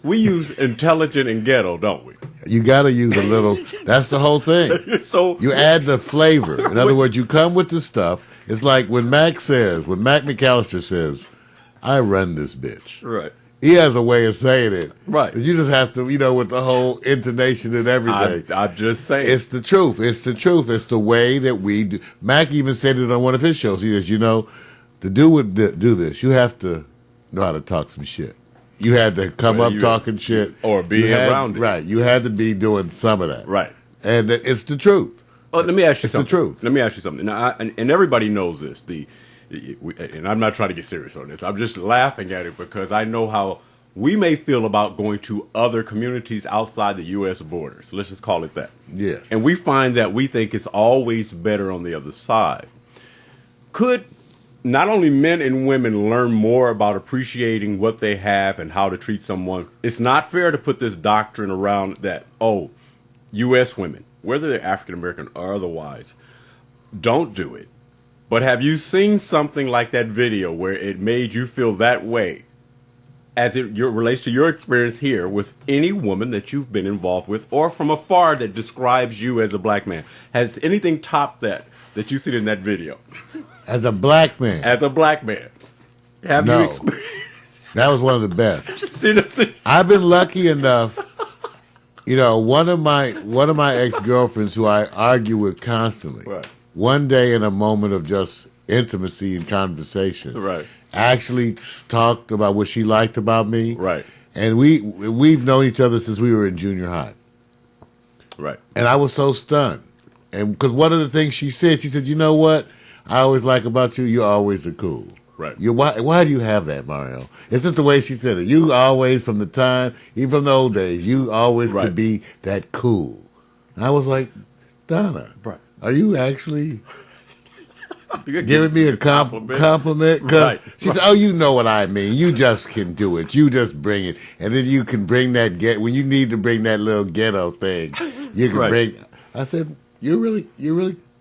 [SPEAKER 3] We use intelligent and ghetto, don't we?
[SPEAKER 2] You got to use a little. That's the whole thing.
[SPEAKER 3] So
[SPEAKER 2] you add the flavor. In other words, you come with the stuff. It's like when Mac McAllister says, "I run this bitch."
[SPEAKER 3] Right.
[SPEAKER 2] He has a way of saying it.
[SPEAKER 3] Right.
[SPEAKER 2] But you just have to, with the whole intonation and everything.
[SPEAKER 3] I'm just saying.
[SPEAKER 2] It's the truth. It's the truth. It's the way that we do. Mac even said it on one of his shows. He says, to do this, you have to know how to talk some shit. You had to come up talking shit.
[SPEAKER 3] Or be around it.
[SPEAKER 2] Right. You had to be doing some of that.
[SPEAKER 3] Right.
[SPEAKER 2] And it's the truth.
[SPEAKER 3] Well, let me ask you something.
[SPEAKER 2] It's the truth.
[SPEAKER 3] Let me ask you something. Now, and everybody knows this. And I'm not trying to get serious on this. I'm just laughing at it because I know how we may feel about going to other communities outside the U.S. borders. Let's just call it that.
[SPEAKER 2] Yes.
[SPEAKER 3] And we find that we think it's always better on the other side. Could not only men and women learn more about appreciating what they have and how to treat someone? It's not fair to put this doctrine around that, U.S. women, whether they're African American or otherwise, don't do it. But have you seen something like that video where it made you feel that way as it relates to your experience here with any woman that you've been involved with or from afar that describes you as a black man? Has anything topped that you've seen in that video?
[SPEAKER 2] As a black man.
[SPEAKER 3] As a black man. Have you experienced?
[SPEAKER 2] That was one of the best. I've been lucky enough. One of my ex-girlfriends who I argue with constantly.
[SPEAKER 3] Right.
[SPEAKER 2] One day in a moment of just intimacy and conversation.
[SPEAKER 3] Right.
[SPEAKER 2] Actually talked about what she liked about me.
[SPEAKER 3] Right.
[SPEAKER 2] And we've known each other since we were in junior high.
[SPEAKER 3] Right.
[SPEAKER 2] And I was so stunned. And because one of the things she said, you know what I always like about you? You always are cool.
[SPEAKER 3] Right.
[SPEAKER 2] Why do you have that, Mario? It's just the way she said it. You always, from the time, even from the old days, you always could be that cool. And I was like, Donna, are you actually giving me a compliment? Because she said, you know what I mean. You just can do it. You just bring it. And then you can bring that, when you need to bring that little ghetto thing, you can bring. I said, you're really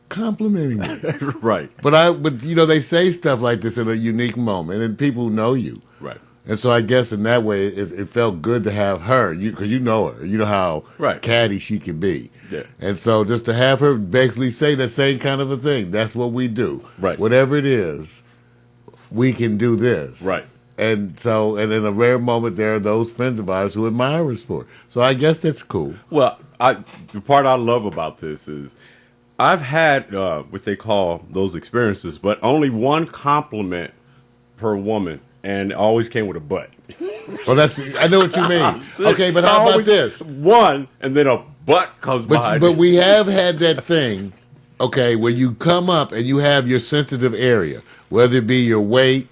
[SPEAKER 2] complimenting me.
[SPEAKER 3] Right.
[SPEAKER 2] But they say stuff like this in a unique moment, and people know you.
[SPEAKER 3] Right.
[SPEAKER 2] And so I guess in that way, it felt good to have her, because you know her. You know how catty she can be.
[SPEAKER 3] Yeah.
[SPEAKER 2] And so just to have her basically say that same kind of a thing, that's what we do.
[SPEAKER 3] Right.
[SPEAKER 2] Whatever it is, we can do this.
[SPEAKER 3] Right.
[SPEAKER 2] And so, and in a rare moment, there are those friends of ours who admire us for it. So I guess that's cool.
[SPEAKER 3] Well, the part I love about this is I've had what they call those experiences, but only one compliment per woman. And it always came with a butt.
[SPEAKER 2] Well, I know what you mean. Okay, but how about this?
[SPEAKER 3] One, and then a butt comes behind
[SPEAKER 2] But
[SPEAKER 3] it.
[SPEAKER 2] we have had that thing, okay, where you come up and you have your sensitive area, whether it be your weight,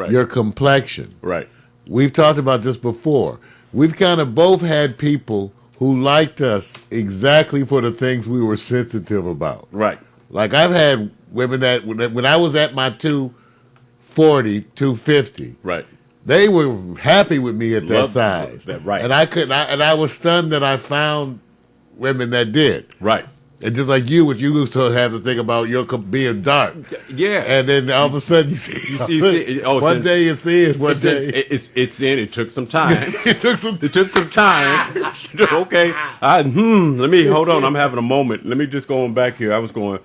[SPEAKER 2] your complexion.
[SPEAKER 3] Right.
[SPEAKER 2] We've talked about this before. We've kind of both had people who liked us exactly for the things we were sensitive about.
[SPEAKER 3] Right.
[SPEAKER 2] Like I've had women that when I was at my 240, 250,
[SPEAKER 3] right,
[SPEAKER 2] they were happy with me at that
[SPEAKER 3] Love
[SPEAKER 2] size.
[SPEAKER 3] that, right.
[SPEAKER 2] And I was stunned that I found women that did.
[SPEAKER 3] Right.
[SPEAKER 2] And just like you, what you used to have to think about your being dark.
[SPEAKER 3] Yeah.
[SPEAKER 2] And then all of a sudden you see, one day you see it, one day.
[SPEAKER 3] It's in. It took some time.
[SPEAKER 2] It took some
[SPEAKER 3] time. Okay. Let me, hold on. I'm having a moment. Let me just go on back here. I was going,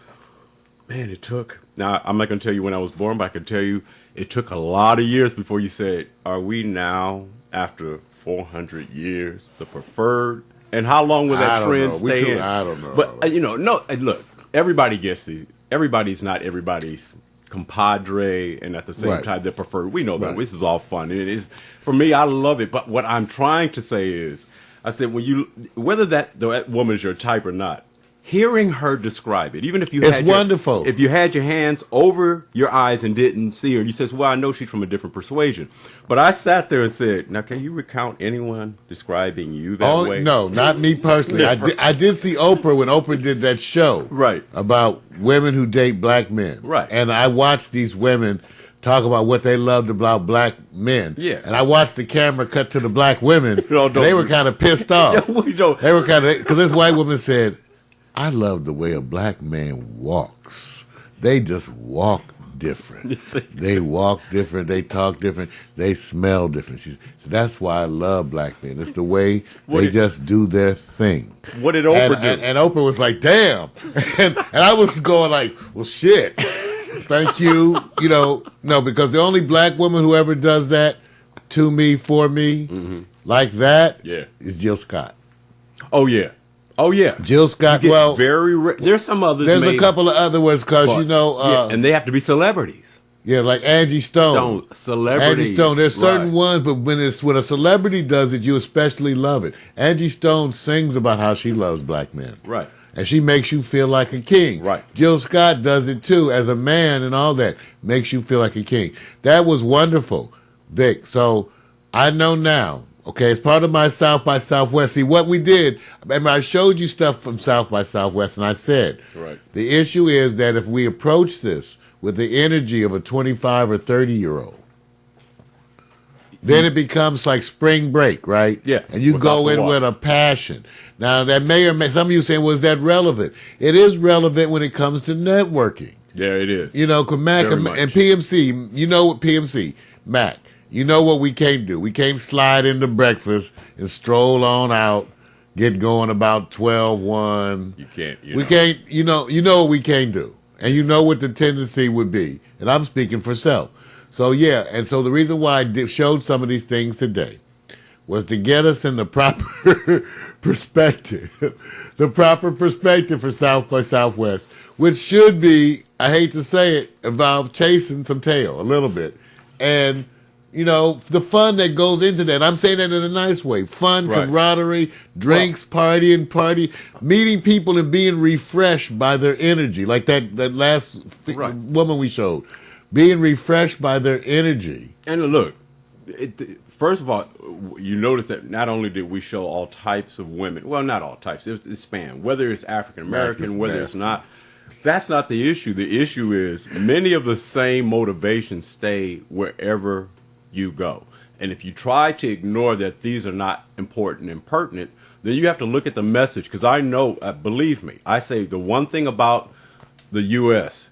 [SPEAKER 3] man, it took. Now, I'm not going to tell you when I was born, but I can tell you it took a lot of years before you said, are we now, after 400 years, the preferred? And how long will that trend stay in?
[SPEAKER 2] I don't know.
[SPEAKER 3] But, look, everybody gets these. Everybody's not everybody's compadre, and at the same time, they're preferred. We know that. This is all fun. And it is, for me, I love it. But what I'm trying to say is, I said, whether that woman is your type or not, hearing her describe it, even if you
[SPEAKER 2] wonderful.
[SPEAKER 3] If you had your hands over your eyes and didn't see her, you says, well, I know she's from a different persuasion. But I sat there and said, now, can you recount anyone describing you that way?
[SPEAKER 2] No, not me personally. I did see Oprah when Oprah did that show about women who date black men.
[SPEAKER 3] Right.
[SPEAKER 2] And I watched these women talk about what they loved about black men.
[SPEAKER 3] Yeah.
[SPEAKER 2] And I watched the camera cut to the black women. And they were kind of pissed off. They were kind of, because this white woman said, I love the way a black man walks. They just walk different. They walk different. They talk different. They smell different. That's why I love black men. It's the way they just do their thing.
[SPEAKER 3] What did Oprah do?
[SPEAKER 2] And Oprah was like, damn. and I was going like, well, shit. Thank you. No, because the only black woman who ever does that to me, for me, like that, is Jill Scott.
[SPEAKER 3] Oh, yeah. Oh, yeah.
[SPEAKER 2] Jill Scott,
[SPEAKER 3] there's some others.
[SPEAKER 2] There's a couple of other ones because,
[SPEAKER 3] and they have to be celebrities.
[SPEAKER 2] Yeah, like Angie Stone.
[SPEAKER 3] Celebrities.
[SPEAKER 2] Angie Stone. There's certain ones, but when a celebrity does it, you especially love it. Angie Stone sings about how she loves black men.
[SPEAKER 3] Right.
[SPEAKER 2] And she makes you feel like a king.
[SPEAKER 3] Right.
[SPEAKER 2] Jill Scott does it too, as a man and all that. Makes you feel like a king. That was wonderful, Vic. So I know now. Okay, it's part of my South by Southwest. See, what we did, I showed you stuff from South by Southwest, and I said, the issue is that if we approach this with the energy of a 25 or 30-year-old, then it becomes like spring break, right?
[SPEAKER 3] Yeah.
[SPEAKER 2] And you go in with a passion. Now, that may or may, some of you saying, was that relevant? It is relevant when it comes to networking.
[SPEAKER 3] Yeah, it is.
[SPEAKER 2] Mac and PMC, you know what PMC, Mac. You know what we can't do? We can't slide into breakfast and stroll on out, get going about 12:1.
[SPEAKER 3] You can't.
[SPEAKER 2] We can't. You know what we can't do, and you know what the tendency would be. And I'm speaking for self. So yeah, and so the reason why I showed some of these things today was to get us in the proper perspective, for South by Southwest, which should be, I hate to say it, involve chasing some tail a little bit, and the fun that goes into that. I'm saying that in a nice way. Fun, camaraderie, drinks, party, meeting people and being refreshed by their energy. Like that last woman we showed. Being refreshed by their energy.
[SPEAKER 3] And look, first of all, you notice that not only did we show all types of women, well, not all types, it's span, whether it's African-American, whether it's not. That's not the issue. The issue is many of the same motivations stay wherever you go. And if you try to ignore that these are not important and pertinent, then you have to look at the message. Because I know, believe me, I say the one thing about the U.S.,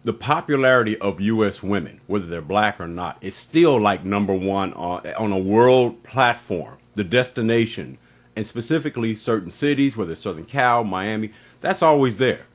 [SPEAKER 3] the popularity of U.S. women, whether they're black or not, is still like number one on a world platform. The destination, and specifically certain cities, whether it's Southern Cal, Miami, that's always there.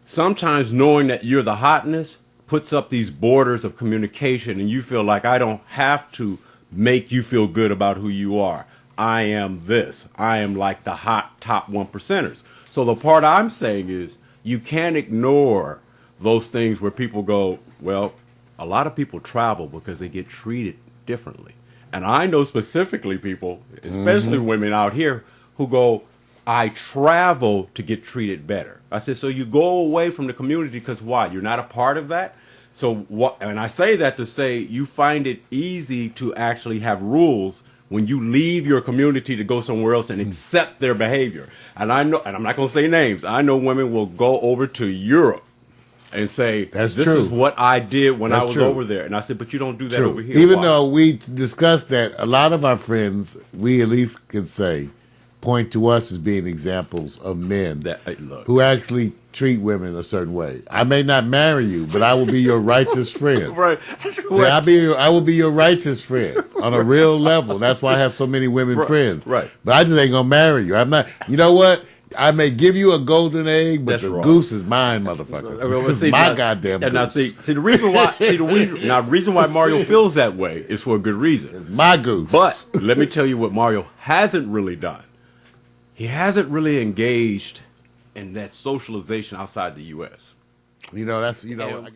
[SPEAKER 3] Sometimes knowing that you're the hotness puts up these borders of communication, and you feel like I don't have to make you feel good about who you are. I am this. I am like the hot top 1%ers. So the part I'm saying is you can't ignore those things where people go, well, a lot of people travel because they get treated differently. And I know specifically people, especially women out here, who go, I travel to get treated better. I said, so you go away from the community because why? You're not a part of that? So what? And I say that to say you find it easy to actually have rules when you leave your community to go somewhere else and accept their behavior. And I know, and I'm not going to say names, I know women will go over to Europe and say, this is what I did when I was over there. And I said, but you don't do that over here.
[SPEAKER 2] Even though we discussed that, a lot of our friends, we at least can say, point to us as being examples of men who actually treat women a certain way. I may not marry you, but I will be your righteous friend.
[SPEAKER 3] Right.
[SPEAKER 2] See, I will be your righteous friend on a real level. That's why I have so many women friends.
[SPEAKER 3] Right.
[SPEAKER 2] But I just ain't gonna marry you. I'm not. You know what? I may give you a golden egg, but the goose is mine, motherfucker. It's my goddamn goose.
[SPEAKER 3] Now, see the reason why. The reason why Mario feels that way is for a good reason.
[SPEAKER 2] It's my goose.
[SPEAKER 3] But let me tell you what Mario hasn't really done. He hasn't really engaged in that socialization outside the U.S.
[SPEAKER 2] You know, that's, you know.